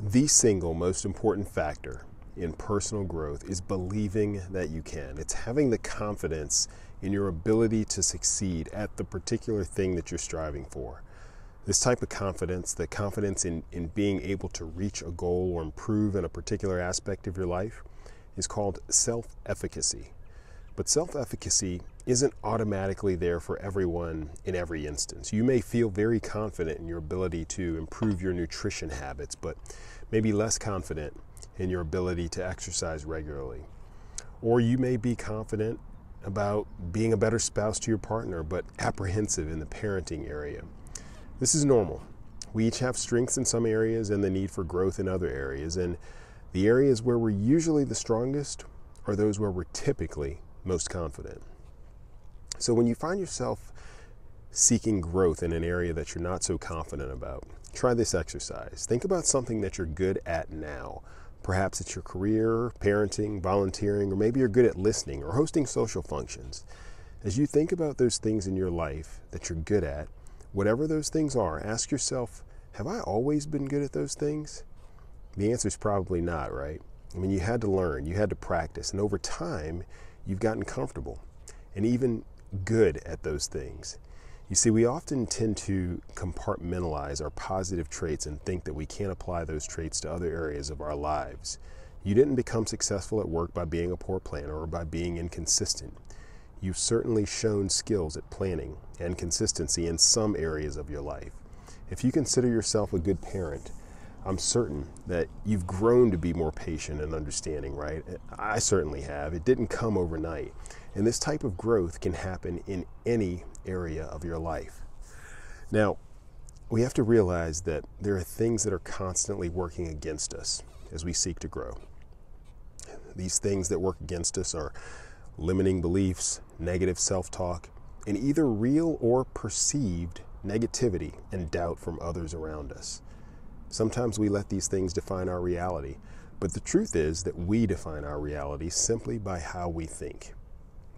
The single most important factor in personal growth is believing that you can. It's having the confidence in your ability to succeed at the particular thing that you're striving for. This type of confidence, the confidence in being able to reach a goal or improve in a particular aspect of your life, is called self-efficacy. But self-efficacy isn't automatically there for everyone in every instance. You may feel very confident in your ability to improve your nutrition habits, but maybe less confident in your ability to exercise regularly. Or you may be confident about being a better spouse to your partner, but apprehensive in the parenting area. This is normal. We each have strengths in some areas and the need for growth in other areas, and the areas where we're usually the strongest are those where we're typically most confident. So when you find yourself seeking growth in an area that you're not so confident about, try this exercise. Think about something that you're good at now. Perhaps it's your career, parenting, volunteering, or maybe you're good at listening or hosting social functions. As you think about those things in your life that you're good at, whatever those things are, ask yourself, have I always been good at those things? The answer is probably not, right? I mean, you had to learn, you had to practice, and over time, you've gotten comfortable and even good at those things. You see, we often tend to compartmentalize our positive traits and think that we can't apply those traits to other areas of our lives. You didn't become successful at work by being a poor planner or by being inconsistent. You've certainly shown skills at planning and consistency in some areas of your life. If you consider yourself a good parent, I'm certain that you've grown to be more patient and understanding, right? I certainly have. It didn't come overnight. And this type of growth can happen in any area of your life. Now, we have to realize that there are things that are constantly working against us as we seek to grow. These things that work against us are limiting beliefs, negative self-talk, and either real or perceived negativity and doubt from others around us. Sometimes we let these things define our reality, but the truth is that we define our reality simply by how we think.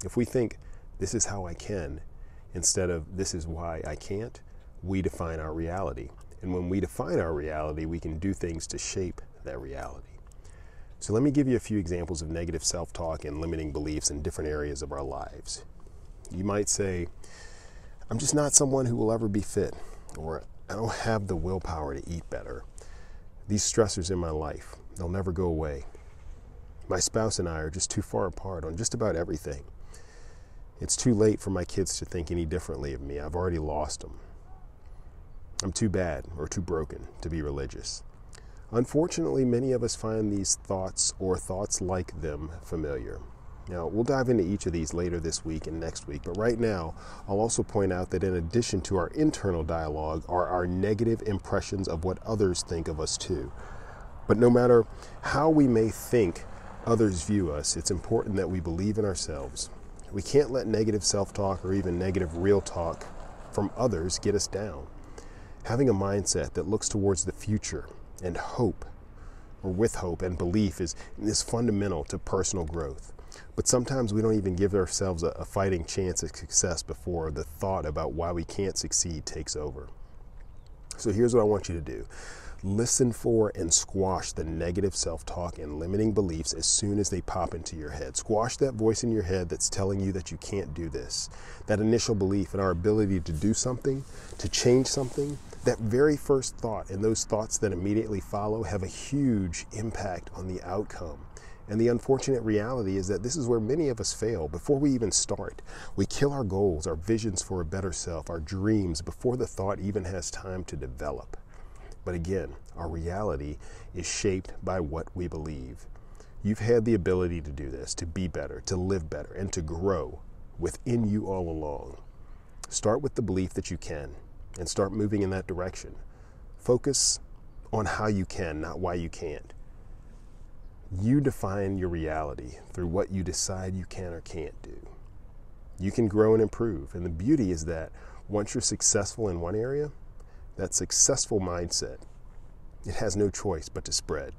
If we think, this is how I can, instead of this is why I can't, we define our reality. And when we define our reality, we can do things to shape that reality. So let me give you a few examples of negative self-talk and limiting beliefs in different areas of our lives. You might say, I'm just not someone who will ever be fit, or I don't have the willpower to eat better. These stressors in my life, they'll never go away. My spouse and I are just too far apart on just about everything. It's too late for my kids to think any differently of me. I've already lost them. I'm too bad or too broken to be religious. Unfortunately, many of us find these thoughts or thoughts like them familiar. Now, we'll dive into each of these later this week and next week, but right now, I'll also point out that in addition to our internal dialogue are our negative impressions of what others think of us too. But no matter how we may think others view us, it's important that we believe in ourselves. We can't let negative self-talk or even negative real talk from others get us down. Having a mindset that looks towards the future and hope, or with hope and belief, is fundamental to personal growth. But sometimes we don't even give ourselves a fighting chance at success before the thought about why we can't succeed takes over. So here's what I want you to do. Listen for and squash the negative self-talk and limiting beliefs as soon as they pop into your head. Squash that voice in your head that's telling you that you can't do this. That initial belief in our ability to do something, to change something, that very first thought and those thoughts that immediately follow have a huge impact on the outcome. And the unfortunate reality is that this is where many of us fail before we even start. We kill our goals, our visions for a better self, our dreams before the thought even has time to develop. But again, our reality is shaped by what we believe. You've had the ability to do this, to be better, to live better, and to grow within you all along. Start with the belief that you can and start moving in that direction. Focus on how you can, not why you can't. You define your reality through what you decide you can or can't do. You can grow and improve, and the beauty is that once you're successful in one area, that successful mindset, it has no choice but to spread.